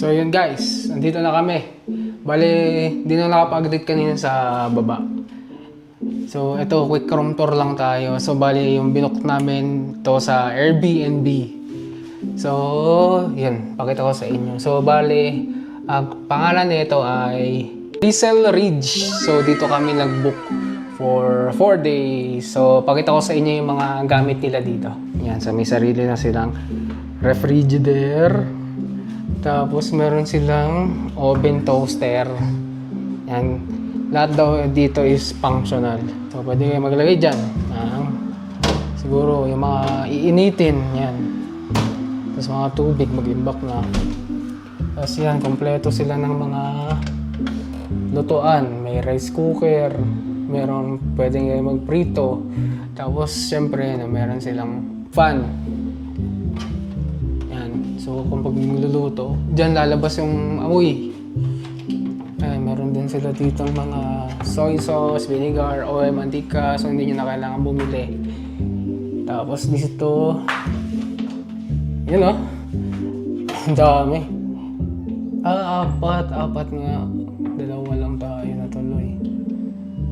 So yun guys, nandito na kami. Bale, di na nakapag-update kanina sa baba. So ito, quick room tour lang tayo. So bale, yung binook namin to sa Airbnb. So, yun, pakita ko sa inyo. So bale, ang pangalan nito ay Diesel Ridge. So dito kami nag-book for 4 days. So pakita ko sa inyo yung mga gamit nila dito. Yan, so may sarili na silang refrigerator. Tapos meron silang oven toaster. Yan. Lahat daw dito is functional. So pwede kayo maglagay dyan. Siguro yung mga iinitin. Yan. Tapos mga tubig mag-imbak na. Tapos yan, kompleto sila ng mga lutuan. May rice cooker. Meron pwedeng kayo magprito. Tapos syempre meron silang fan. So, kung pag magluluto, dyan lalabas yung amoy. Ay, meron din sila ditong mga soy sauce, vinegar, oil, mantika. So, hindi nyo na kailangan bumili. Tapos dito, yun o. Ang dami. Apat nga. Dalawa lang tayo natuloy.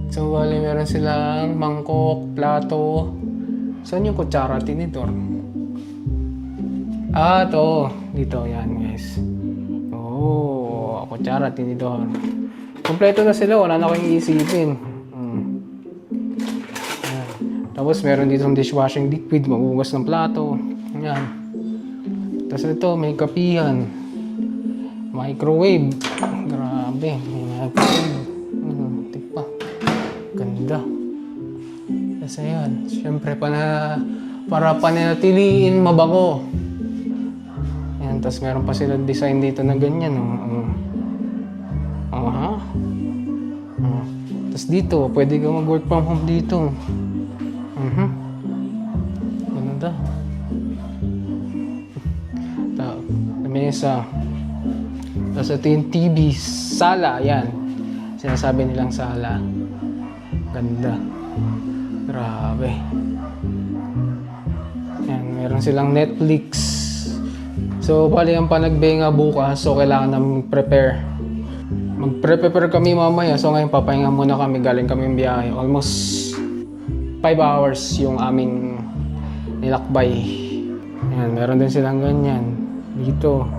So, bali meron silang mangkok, plato. Saan yung kutsara, tinidor? To. Dito, yan guys. Kutsara, tinidor. Kompleto na sila, wala na kayong iisipin. Tapos meron dito dishwashing liquid, magugas ng plato. Yan. Tapos ito, may kapihan. Microwave. Grabe, may microwave. Tikpa. Ganda. Tapos ayan, syempre para panatiliin mabango. Tapos meron pa sila design dito na ganyan. Tapos dito, pwede ka mag-work from home dito. Ganda. Mesa. Tapos ito yung TV. Sala, yan. Sinasabi nilang sala. Ganda. Grabe. Yan, meron silang Netflix. So, bali ang panagbenga bukas, so kailangan namin prepare. Mag-prepare kami mamaya, so ngayon papahinga muna kami, galing kami yung biyahe. Almost 5 hours yung aming nilakbay. Ayan, meron din silang ganyan. Dito.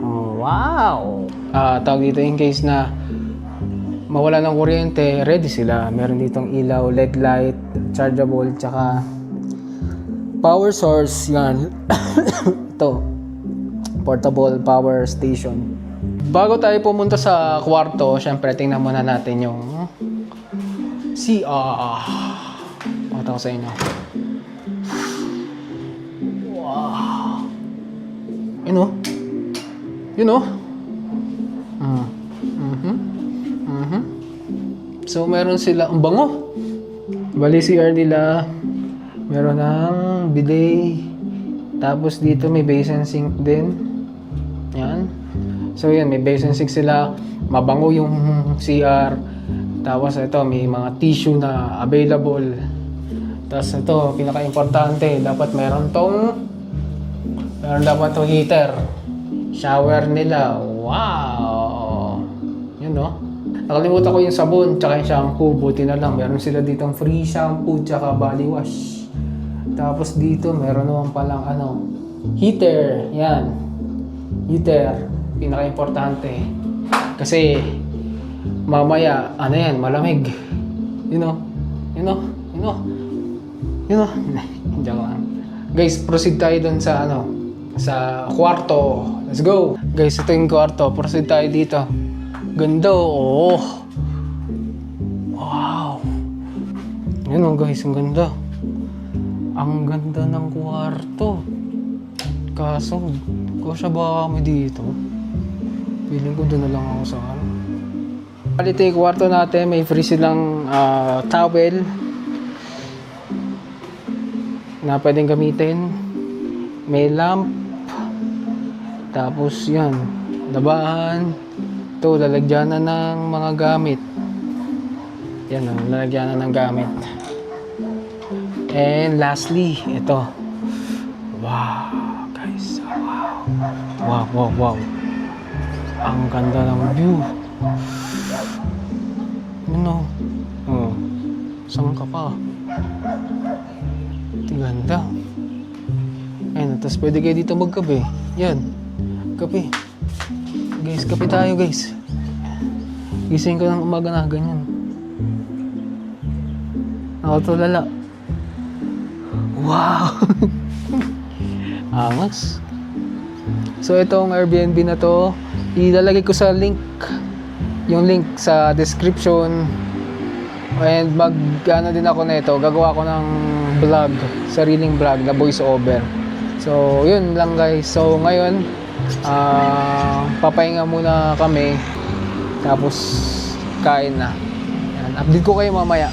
Oh, wow! Tawag dito in case na mawala ng kuryente, ready sila. Meron ditong ilaw, LED light, chargeable, tsaka power source, yan. Ito, portable power station. Bago tayo pumunta sa kwarto, syempre tingnan muna natin yung CR. Pakita ko sa inyo. Wow. Yun o. So meron sila, ang bango. Bali CR nila, meron ng bidet. Tapos dito may basin sink din. Yan. So yan, may basin sink sila. Mabango yung CR. Tapos ito, may mga tissue na available. Tapos ito, pinaka-importante, dapat meron dapat tong heater. Shower nila. Wow! Yun no? Nakalimutan ko yung sabon, tsaka yung shampoo. Buti na lang, meron sila ditong free shampoo, tsaka body wash. Tapos dito, meron naman palang heater. Yan. Heater. Pinaka-importante. Kasi, mamaya, malamig. You know. Guys, proceed tayo dun sa sa kwarto. Let's go. Guys, ito yung kwarto. Proceed tayo dito. Ganda, oh. Wow. Yun guys, ang ganda. Ang ganda ng kwarto. Kaso, kasya ba kami dito? Feeling ko doon na lang ako sa Palit yung kwarto natin, may free silang towel na pwedeng gamitin. May lamp. Tapos yan, labahan. Ito, lalagyan na ng mga gamit. Yan o, lalagyan na ng gamit. And lastly, ito. Wow, guys. Wow. Ang ganda ng view. Ano? Oh. Saan ka pa? Ito ganda. Ayun, tapos pwede kayo dito magkape. Yan. Kape. Guys, kape tayo guys. Gising ko ng umaga na ganyan. Nakatulala. Wow! Angas. So itong Airbnb na to, ilalagay ko sa link. Yung link sa description. And ano din ako nito, gagawa ko ng vlog, sariling vlog na voice over. So yun lang guys. So ngayon, papahinga muna kami. Tapos kain na. Yan. Update ko kayo mamaya.